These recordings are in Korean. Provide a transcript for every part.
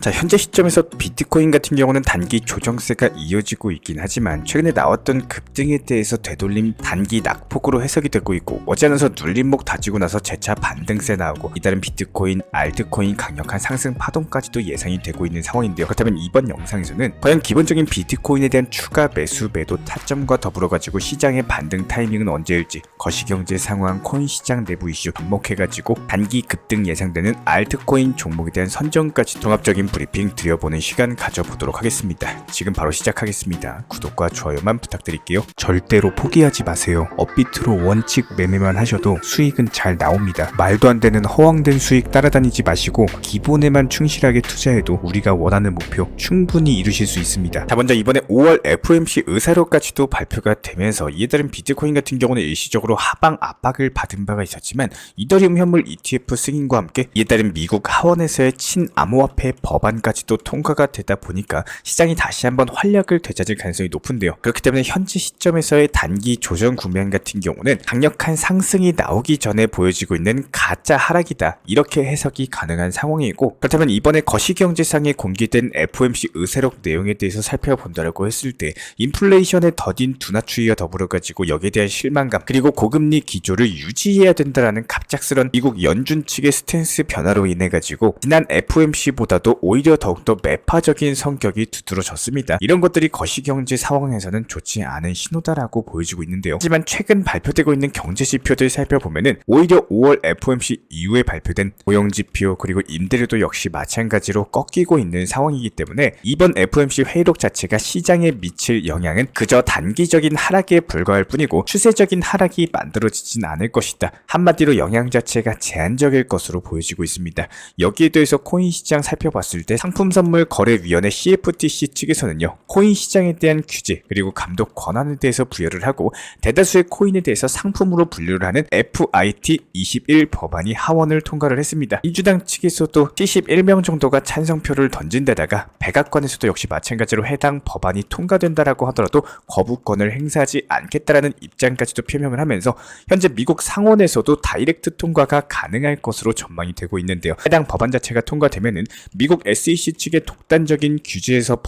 자, 현재 시점에서 비트코인 같은 경우는 단기 조정세가 이어지고 있긴 하지만 최근에 나왔던 급등에 대해서 되돌림 단기 낙폭으로 해석이 되고 있고, 머지않아서 눌림목 다지고 나서 재차 반등세 나오고 이따른 비트코인, 알트코인 강력한 상승 파동까지도 예상이 되고 있는 상황인데요. 그렇다면 이번 영상에서는 과연 기본적인 비트코인에 대한 추가 매수 매도 타점과 더불어 가지고 시장의 반등 타이밍은 언제일지, 거시경제 상황, 코인 시장 내부 이슈 접목해가지고 단기 급등 예상되는 알트코인 종목에 대한 선정까지 종합적인 브리핑 드려보는 시간 가져보도록 하겠습니다. 지금 바로 시작하겠습니다. 구독과 좋아요만 부탁드릴게요. 절대로 포기하지 마세요. 업비트로 원칙 매매만 하셔도 수익은 잘 나옵니다. 말도 안 되는 허황된 수익 따라다니지 마시고 기본에만 충실하게 투자해도 우리가 원하는 목표 충분히 이루실 수 있습니다. 자, 먼저 이번에 5월 FOMC 의사록까지도 발표가 되면서 이에 따른 비트코인 같은 경우는 일시적으로 하방 압박을 받은 바가 있었지만, 이더리움 현물 ETF 승인과 함께 이에 따른 미국 하원에서의 친암호화폐 법안까지도 통과가 되다 보니까 시장이 다시 한번 활력을 되찾을 가능성이 높은데요. 그렇기 때문에 현재 시점에서의 단기 조정 국면 같은 경우는 강력한 상승이 나오기 전에 보여지고 있는 가짜 하락이다, 이렇게 해석이 가능한 상황이고, 그렇다면 이번에 거시경제상에 공개된 FOMC 의사록 내용에 대해서 살펴본다라고 했을 때 인플레이션의 더딘 둔화 추이와 더불어 가지고 여기에 대한 실망감, 그리고 고금리 기조를 유지해야 된다라는 갑작스런 미국 연준 측의 스탠스 변화로 인해 가지고 지난 FOMC보다도 오히려 더욱더 매파적인 성격이 두드러졌습니다. 이런 것들이 거시경제 상황에서는 좋지 않은 신호다라고 보여지고 있는데요. 하지만 최근 발표되고 있는 경제 지표들 살펴보면은 오히려 5월 FOMC 이후에 발표된 고용지표 그리고 임대료도 역시 마찬가지로 꺾이고 있는 상황이기 때문에 이번 FOMC 회의록 자체가 시장에 미칠 영향은 그저 단기적인 하락에 불과할 뿐이고 추세적인 하락이 만들어지진 않을 것이다. 한마디로 영향 자체가 제한적일 것으로 보여지고 있습니다. 여기에 대해서 코인 시장 살펴봤을 때 상품선물거래위원회 CFTC 측에서는요, 코인 시장에 대한 규제 그리고 감독 권한에 대해서 부여를 하고 대다수의 코인에 대해서 상품으로 분류를 하는 FIT21 법안이 하원을 통과를 했습니다. 민주당 측에서도 71명 정도가 찬성표를 던진 데다가 백악관에서도 역시 마찬가지로 해당 법안이 통과된다라고 하더라도 거부권을 행사하지 않겠다라는 입장까지도 표명을 하면서 현재 미국 상원에서도 다이렉트 통과가 가능할 것으로 전망이 되고 있는데요. 해당 법안 자체가 통과되면은 미국 SEC 측의 독단적인 규제에서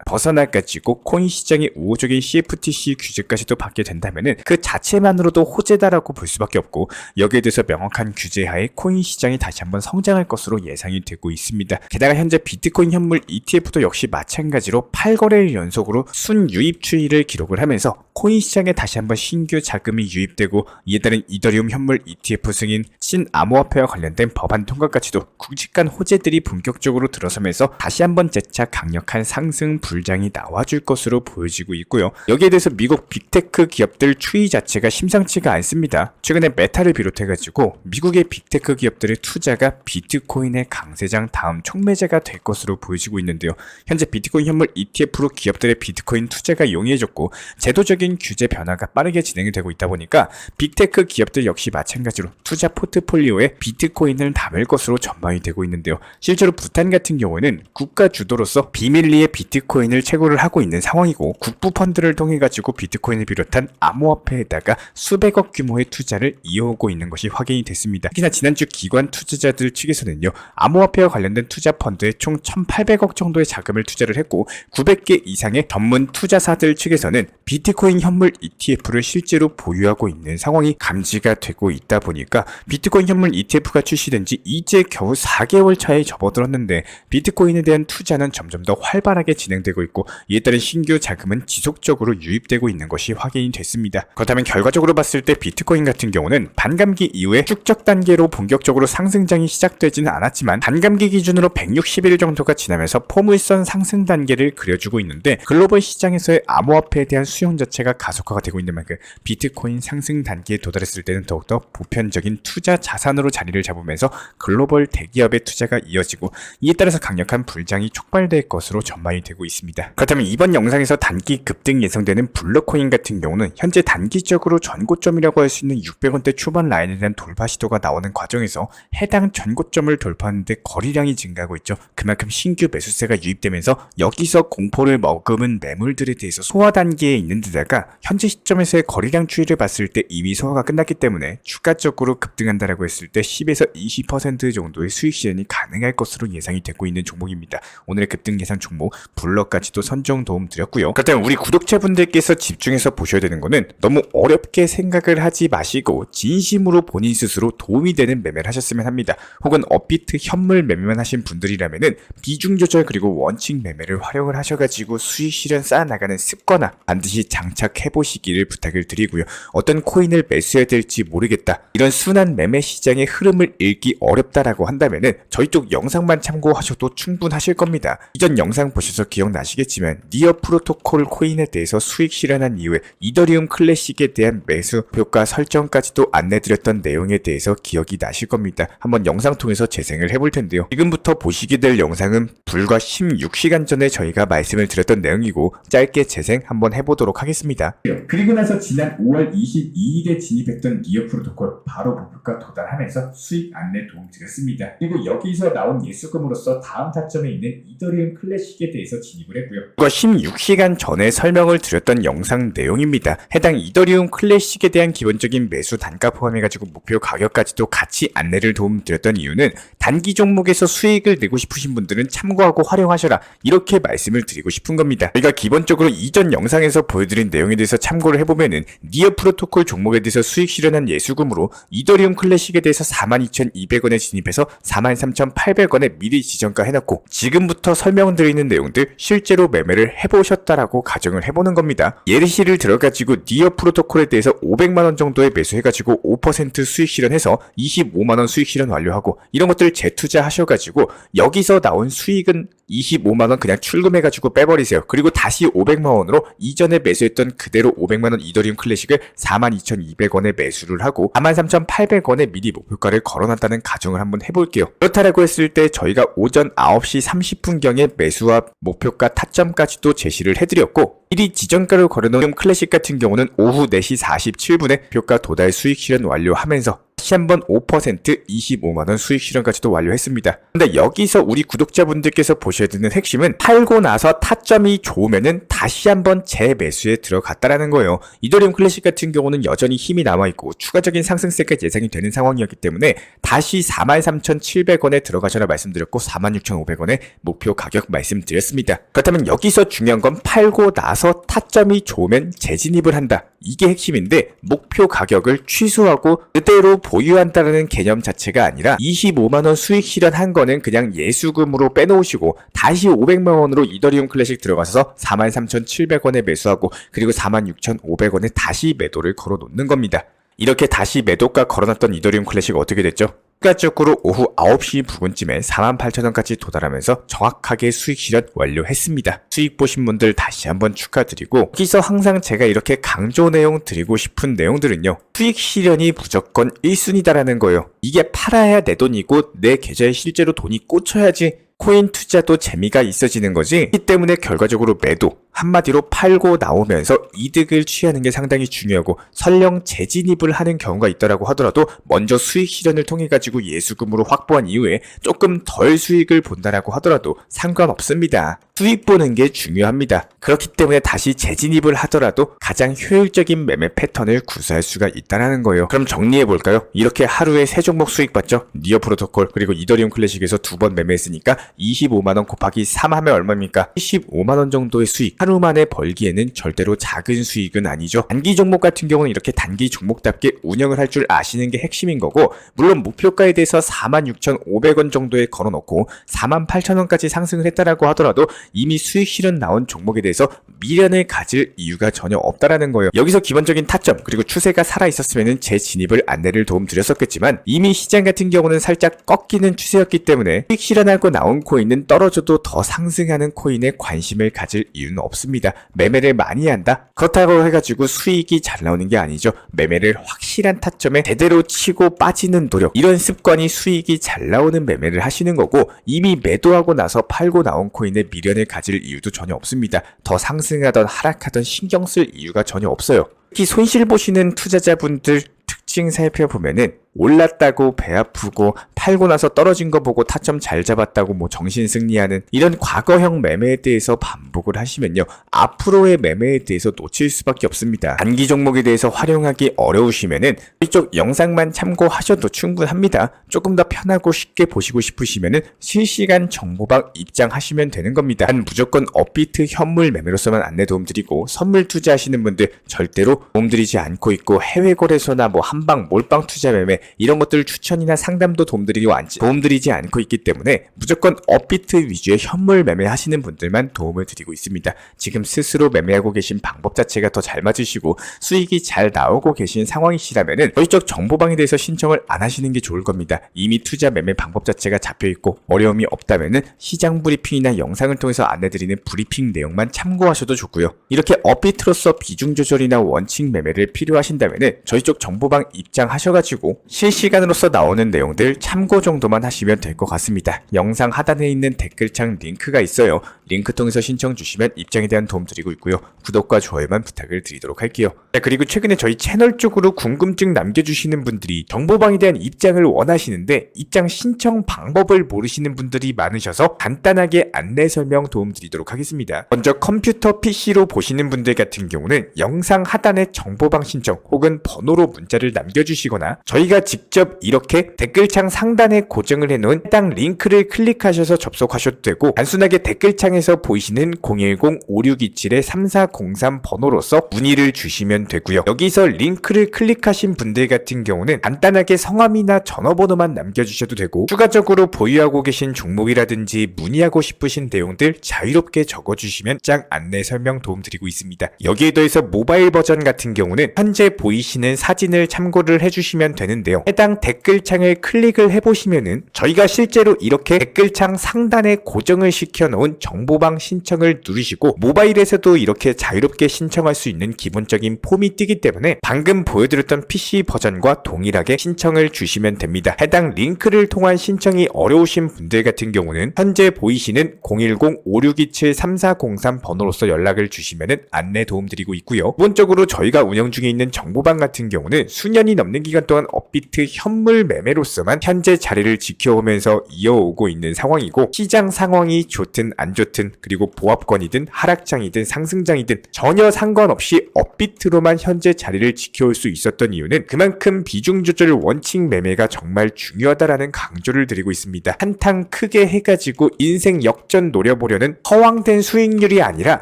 벗어나가지고 코인 시장의 우호적인 CFTC 규제까지도 받게 된다면은 그 자체만으로도 호재다라고 볼 수밖에 없고, 여기에 대해서 명확한 규제하에 코인 시장이 다시 한번 성장할 것으로 예상이 되고 있습니다. 게다가 현재 비트코인 현물 ETF도 역시 마찬가지로 8거래일 연속으로 순유입 추이를 기록을 하면서 코인 시장에 다시 한번 신규 자금이 유입되고, 이에 따른 이더리움 현물 ETF 승인, 친암호화폐와 관련된 법안 통과까지도 굵직한 호재들이 본격적으로 들어서면서 다시 한번 재차 강력한 상승 불장이 나와줄 것으로 보여지고 있고요. 여기에 대해서 미국 빅테크 기업들 추이 자체가 심상치가 않습니다. 최근에 메타를 비롯해가지고 미국의 빅테크 기업들의 투자가 비트코인의 강세장 다음 촉매제가 될 것으로 보여지고 있는데요. 현재 비트코인 현물 ETF로 기업들의 비트코인 투자가 용이해졌고 제도적인 규제 변화가 빠르게 진행이 되고 있다 보니까 빅테크 기업들 역시 마찬가지로 투자 포트폴리오에 비트코인을 담을 것으로 전망이 되고 있는데요. 실제로 부탄 같은 경우에는 국가 주도로서 비밀리에 비트코인을 채굴을 하고 있는 상황이고, 국부 펀드를 통해 가지고 비트코인을 비롯한 암호화폐에다가 수백억 규모의 투자를 이어오고 있는 것이 확인이 됐습니다. 특히나 지난주 기관 투자자들 측에서는요, 암호화폐와 관련된 투자 펀드에 총 1,800억 정도의 자금을 투자를 했고, 900개 이상의 전문 투자사들 측에서는 비트코인 현물 ETF를 실제로 보유하고 있는 상황이 감지가 되고 있다 보니까 비트코인 현물 ETF가 출시된 지 이제 겨우 4개월 차에 접어들었는데 비트코인에 대한 투자는 점점 더 활발하게 진행되고 있고, 이에 따른 신규 자금은 지속적으로 유입되고 있는 것이 확인이 됐습니다. 그렇다면 결과적으로 봤을 때 비트코인 같은 경우는 반감기 이후에 축적 단계로 본격적으로 상승장이 시작되지는 않았지만 반감기 기준으로 160일 정도가 지나면서 포물선 상승 단계를 그려주고 있는데, 글로벌 시장에서의 암호화폐에 대한 수용 자체가 가속화가 되고 있는 만큼 비트코인 상승 단계에 도달했을 때는 더욱더 보편적인 투자 자산으로 자리를 잡으면서 글로벌 대기업의 투자가 이어지고, 이에 따라서 강력한 불장이 촉발될 것으로 전망이 되고 있습니다. 그렇다면 이번 영상에서 단기 급등 예상되는 블러코인 같은 경우는 현재 단기적으로 전고점이라고 할 수 있는 600원대 초반 라인에 대한 돌파 시도가 나오는 과정에서 해당 전고점을 돌파하는데 거리량이 증가하고 있죠. 그만큼 신규 매수세가 유입되면서 여기서 공포를 머금은 매물들에 대해서 소화 단계에 있는 데다가 현재 시점에서의 거리량 추이를 봤을 때 이미 소화가 끝났기 때문에 추가적으로 급등한다라고 했을 때 10에서 20% 정도의 수익 실현이 가능할 것으로 예상이 되고 되고 있는 종목입니다. 오늘의 급등 예상 종목 블럭까지도 선정 도움 드렸고요. 그렇다면 우리 구독자분들께서 집중해서 보셔야 되는 거는 너무 어렵게 생각을 하지 마시고 진심으로 본인 스스로 도움이 되는 매매를 하셨으면 합니다. 혹은 업비트 현물 매매만 하신 분들이라면은 비중 조절 그리고 원칙 매매를 활용을 하셔가지고 수익 실현 쌓아나가는 습관화 반드시 장착해 보시기를 부탁을 드리고요. 어떤 코인을 매수해야 될지 모르겠다, 이런 순환 매매 시장의 흐름을 읽기 어렵다라고 한다면은 저희 쪽 영상만 참고하셔도 충분하실 겁니다. 이전 영상 보셔서 기억나시겠지만 니어 프로토콜 코인에 대해서 수익 실현한 이후에 이더리움 클래식에 대한 매수 효과 설정까지도 안내드렸던 내용에 대해서 기억이 나실 겁니다. 한번 영상 통해서 재생을 해볼 텐데요. 지금부터 보시게 될 영상은 불과 16시간 전에 저희가 말씀을 드렸던 내용이고 짧게 재생 한번 해보도록 하겠습니다. 그리고 나서 지난 5월 22일에 진입했던 니어 프로토콜 바로 목표가 도달하면서 수익 안내 도움 드렸습니다. 그리고 여기서 나온 예수금으로서 다음 타점에 있는 이더리움 클래식에 대해서 진입을 했고요. 이거 16시간 전에 설명을 드렸던 영상 내용입니다. 해당 이더리움 클래식에 대한 기본적인 매수 단가 포함해가지고 목표 가격까지도 같이 안내를 도움 드렸던 이유는 단기 종목에서 수익을 내고 싶으신 분들은 참고하고 활용하셔라, 이렇게 말씀을 드리고 싶은 겁니다. 저희가 기본적으로 이전 영상에서 보여드린 내용에 대해서 참고를 해보면은 니어 프로토콜 종목에 대해서 수익 실현한 예수금으로 이더리움 클래식에 대해서 42,200원에 진입해서 43,800원에 미리 지정가 해놨고 지금부터 설명드리는 내용들 실제로 매매를 해보셨다라고 가정을 해보는 겁니다. 예시를 들어가지고 니어 프로토콜에 대해서 500만원 정도에 매수해가지고 5% 수익 실현해서 25만원 수익 실현 완료하고 이런 것들 재투자하셔가지고 여기서 나온 수익은 25만원 그냥 출금해가지고 빼버리세요. 그리고 다시 500만원으로 이전에 매수했던 그대로 500만원 이더리움 클래식을 42,200원에 매수를 하고 43,800원에 미리 목표가를 걸어놨다는 가정을 한번 해볼게요. 그렇다라고 했을 때 저희가 오전 9시 30분경에 매수와 목표가 타점까지도 제시를 해드렸고 미리 지정가를 걸어놓은 클래식 같은 경우는 오후 4시 47분에 목표가 도달 수익 실현 완료하면서 다시 한번 5% 25만원 수익 실현까지도 완료했습니다. 근데 여기서 우리 구독자분들께서 보셔야 되는 핵심은 팔고 나서 타점이 좋으면은 다시 한번 재매수에 들어갔다라는 거예요. 이더리움 클래식 같은 경우는 여전히 힘이 남아있고 추가적인 상승세가 예상이 되는 상황이었기 때문에 다시 43,700원에 들어가셔라 말씀드렸고 46,500원에 목표 가격 말씀드렸습니다. 그렇다면 여기서 중요한 건 팔고 나서 타점이 좋으면 재진입을 한다, 이게 핵심인데 목표 가격을 취소하고 그대로 보유한다는 개념 자체가 아니라 25만원 수익 실현한 거는 그냥 예수금으로 빼놓으시고 다시 500만원으로 이더리움 클래식 들어가서 43,700원에 매수하고 그리고 46,500원에 다시 매도를 걸어 놓는 겁니다. 이렇게 다시 매도가 걸어놨던 이더리움 클래식 어떻게 됐죠? 추가적으로 오후 9시 부근쯤에 48,000원까지 도달하면서 정확하게 수익 실현 완료했습니다. 수익 보신 분들 다시 한번 축하드리고 여기서 항상 제가 이렇게 강조 내용 드리고 싶은 내용들은요, 수익 실현이 무조건 1순위다라는 거예요. 이게 팔아야 내 돈이고 내 계좌에 실제로 돈이 꽂혀야지 코인 투자도 재미가 있어지는 거지. 이 때문에 결과적으로 매도, 한마디로 팔고 나오면서 이득을 취하는 게 상당히 중요하고 설령 재진입을 하는 경우가 있다라고 하더라도 먼저 수익 실현을 통해 가지고 예수금으로 확보한 이후에 조금 덜 수익을 본다라고 하더라도 상관없습니다. 수익 보는 게 중요합니다. 그렇기 때문에 다시 재진입을 하더라도 가장 효율적인 매매 패턴을 구사할 수가 있다는 거예요. 그럼 정리해볼까요? 이렇게 하루에 3종목 수익 봤죠? 니어 프로토콜 그리고 이더리움 클래식에서 2번 매매했으니까 25만원 곱하기 3 하면 얼마입니까? 75만원 정도의 수익. 하루 만에 벌기에는 절대로 작은 수익은 아니죠. 단기 종목 같은 경우는 이렇게 단기 종목답게 운영을 할 줄 아시는 게 핵심인 거고, 물론 목표가에 대해서 46,500원 정도에 걸어놓고 48,000원까지 상승을 했다라고 하더라도 이미 수익 실현 나온 종목에 대해서 미련을 가질 이유가 전혀 없다라는 거예요. 여기서 기본적인 타점 그리고 추세가 살아있었으면 재진입을 안내를 도움 드렸었겠지만 이미 시장 같은 경우는 살짝 꺾이는 추세였기 때문에 수익 실현하고 나온 코인은 떨어져도 더 상승하는 코인에 관심을 가질 이유는 없습니다. 매매를 많이 한다? 그렇다고 해가지고 수익이 잘 나오는 게 아니죠. 매매를 확실한 타점에 제대로 치고 빠지는 노력, 이런 습관이 수익이 잘 나오는 매매를 하시는 거고, 이미 매도하고 나서 팔고 나온 코인에 미련을 가질 이유도 전혀 없습니다. 더 상승하던 하락하던 신경 쓸 이유가 전혀 없어요. 특히 손실 보시는 투자자분들 특징 살펴보면은 올랐다고 배 아프고 팔고 나서 떨어진 거 보고 타점 잘 잡았다고 뭐 정신 승리하는 이런 과거형 매매에 대해서 반복을 하시면요, 앞으로의 매매에 대해서 놓칠 수밖에 없습니다. 단기 종목에 대해서 활용하기 어려우시면은 이쪽 영상만 참고하셔도 충분합니다. 조금 더 편하고 쉽게 보시고 싶으시면은 실시간 정보방 입장하시면 되는 겁니다. 단 무조건 업비트 현물 매매로서만 안내 도움드리고 선물 투자하시는 분들 절대로 도움드리지 않고 있고, 해외 거래소나 뭐 한방 몰빵 투자 매매 이런 것들 추천이나 상담도 도움드리지 않고 있기 때문에 무조건 업비트 위주의 현물 매매 하시는 분들만 도움을 드리고 있습니다. 지금 스스로 매매하고 계신 방법 자체가 더 잘 맞으시고 수익이 잘 나오고 계신 상황이시라면은 저희 쪽 정보방에 대해서 신청을 안 하시는 게 좋을 겁니다. 이미 투자 매매 방법 자체가 잡혀있고 어려움이 없다면은 시장 브리핑이나 영상을 통해서 안내드리는 브리핑 내용만 참고하셔도 좋고요. 이렇게 업비트로서 비중 조절이나 원칙 매매를 필요하신다면은 저희 쪽 정보방 입장하셔가지고 실시간으로서 나오는 내용들 참고 정도만 하시면 될 것 같습니다. 영상 하단에 있는 댓글창 링크가 있어요. 링크 통해서 신청 주시면 입장에 대한 도움 드리고 있고요. 구독과 좋아요만 부탁을 드리도록 할게요. 자, 그리고 최근에 저희 채널 쪽으로 궁금증 남겨주시는 분들이 정보방에 대한 입장을 원하시는데 입장 신청 방법을 모르시는 분들이 많으셔서 간단하게 안내 설명 도움 드리도록 하겠습니다. 먼저 컴퓨터 PC로 보시는 분들 같은 경우는 영상 하단에 정보방 신청 혹은 번호로 문자를 남겨주시거나 저희가 직접 이렇게 댓글창 상단에 고정을 해놓은 해당 링크를 클릭하셔서 접속하셔도 되고, 단순하게 댓글창에서 보이시는 010-5627-3403 번호로서 문의를 주시면 되고요. 여기서 링크를 클릭하신 분들 같은 경우는 간단하게 성함이나 전화번호만 남겨주셔도 되고, 추가적으로 보유하고 계신 종목이라든지 문의하고 싶으신 내용들 자유롭게 적어주시면 짱 안내 설명 도움드리고 있습니다. 여기에 더해서 모바일 버전 같은 경우는 현재 보이시는 사진을 참고를 해주시면 되는데요. 해당 댓글창을 클릭을 해보시면은 저희가 실제로 이렇게 댓글창 상단에 고정을 시켜놓은 정보방 신청을 누르시고 모바일에서도 이렇게 자유롭게 신청할 수 있는 기본적인 폼이 뜨기 때문에 방금 보여드렸던 PC 버전과 동일하게 신청을 주시면 됩니다. 해당 링크를 통한 신청이 어려우신 분들 같은 경우는 현재 보이시는 010-5627-3403 번호로서 연락을 주시면 안내 도움드리고 있고요. 기본적으로 저희가 운영 중에 있는 정보방 같은 경우는 수년이 넘는 기간 동안 업비트 현물 매매로서만 현재 자리를 지켜오면서 이어오고 있는 상황이고, 시장 상황이 좋든 안 좋든 그리고 보합권이든 하락장이든 상승장이든 전혀 상관없이 업비트로만 현재 자리를 지켜올 수 있었던 이유는 그만큼 비중 조절 원칙 매매가 정말 중요하다라는 강조를 드리고 있습니다. 한탕 크게 해가지고 인생 역전 노려보려는 허황된 수익률이 아니라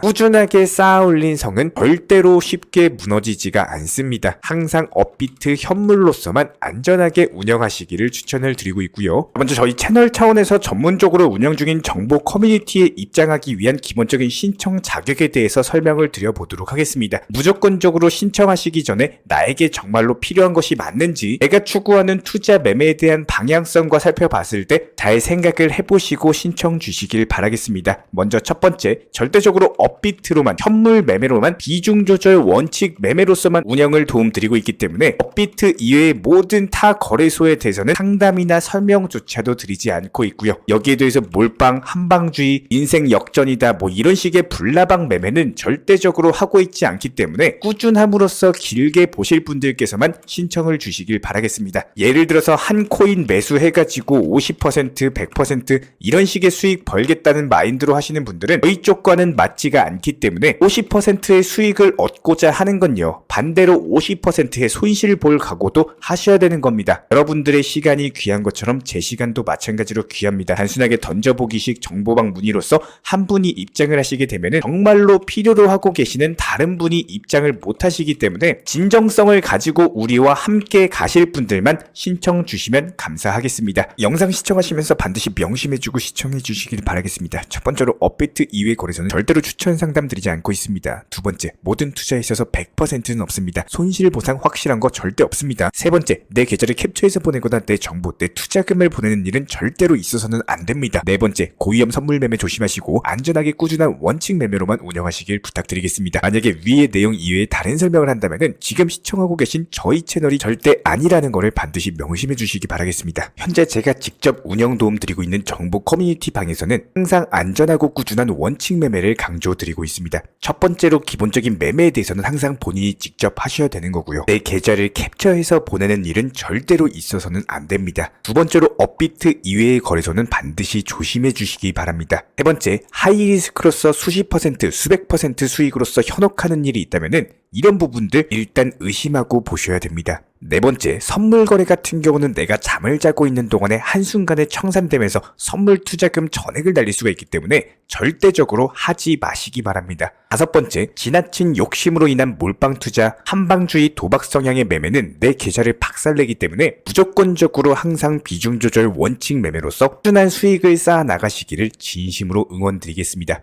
꾸준하게 쌓아올린 성은 절대로 쉽게 무너지지가 않습니다. 항상 업비트 현물로서만 안전하게 운영하시기를 추천을 드리고 있고요. 먼저 저희 채널 차원에서 전문적으로 운영 중인 정보 커뮤니티에 입장하기 위한 기본적인 신청 자격에 대해서 설명을 드려보도록 하겠습니다. 무조건적으로 신청하시기 전에 나에게 정말로 필요한 것이 맞는지, 내가 추구하는 투자 매매에 대한 방향성과 살펴봤을 때 잘 생각을 해보시고 신청 주시길 바라겠습니다. 먼저 첫 번째, 절대적으로 업비트로만, 현물 매매로만, 비중 조절 원칙 매매로서만 운영을 도움드리고 있기 때문에 업비트 이외의 모든 타 거래소에 대해서는 상담이나 설명조차도 드리지 않고 있고요. 여기에 대해서 몰빵, 한방주의, 인생 역전이다 뭐 이런 식의 불나방 매매는 절대적으로 하고 있지 않기 때문에 꾸준함으로써 길게 보실 분들께서만 신청을 주시길 바라겠습니다. 예를 들어서 한 코인 매수해가지고 50%, 100% 이런 식의 수익 벌겠다는 마인드로 하시는 분들은 저희 쪽과는 맞지가 않기 때문에 50%의 수익을 얻고자 하는 건요, 반대로 50%의 손실을 볼 각오도 하셔야 되는 겁니다. 여러분들의 시간이 귀한 것처럼 제 시간도 마찬가지로 귀합니다. 단순하게 던져보기식 정보방 문의로서 한 분이 입장을 하시게 되면 정말로 필요로 하고 계시는 다른 분이 입장을 못 하시기 때문에 진정성을 가지고 우리와 함께 가실 분들만 신청 주시면 감사하겠습니다. 영상 시청하시면서 반드시 명심해주고 시청해 주시길 바라겠습니다. 첫 번째로 업비트 이외 거래소는 절대로 추천 상담 드리지 않고 있습니다. 두 번째, 모든 투자에 있어서 100%는 없습니다. 손실 보상 확실한 거 절대 없습니다. 세 번째, 내 계좌를 캡처해서 보내거나 내 정보, 내 투자금을 보내는 일은 절대로 있어서는 안 됩니다. 네 번째, 고위험 선물 매매 조심하시고 안전하게 꾸준한 원칙 매매로만 운영하시길 부탁드리겠습니다. 만약에 위의 내용 이외에 다른 설명을 한다면 지금 시청하고 계신 저희 채널이 절대 아니라는 것을 반드시 명심해 주시기 바라겠습니다. 현재 제가 직접 운영 도움 드리고 있는 정보 커뮤니티 방에서는 항상 안전하고 꾸준한 원칙 매매를 강조드리고 있습니다. 첫 번째로 기본적인 매매에 대해서는 항상 본인이 직접 하셔야 되는 거고요. 내 계좌를 캡처해서 보내는 일은 거래는 절대로 있어서는 안 됩니다. 두 번째로 업비트 이외의 거래소는 반드시 조심해 주시기 바랍니다. 세 번째, 하이리스크로서 수십 퍼센트, 수백 퍼센트 수익으로서 현혹하는 일이 있다면은 이런 부분들 일단 의심하고 보셔야 됩니다. 네 번째, 선물 거래 같은 경우는 내가 잠을 자고 있는 동안에 한순간에 청산되면서 선물 투자금 전액을 날릴 수가 있기 때문에 절대적으로 하지 마시기 바랍니다. 다섯 번째, 지나친 욕심으로 인한 몰빵 투자, 한방주의 도박 성향의 매매는 내 계좌를 박살내기 때문에 무조건적으로 항상 비중 조절 원칙 매매로서 꾸준한 수익을 쌓아 나가시기를 진심으로 응원드리겠습니다.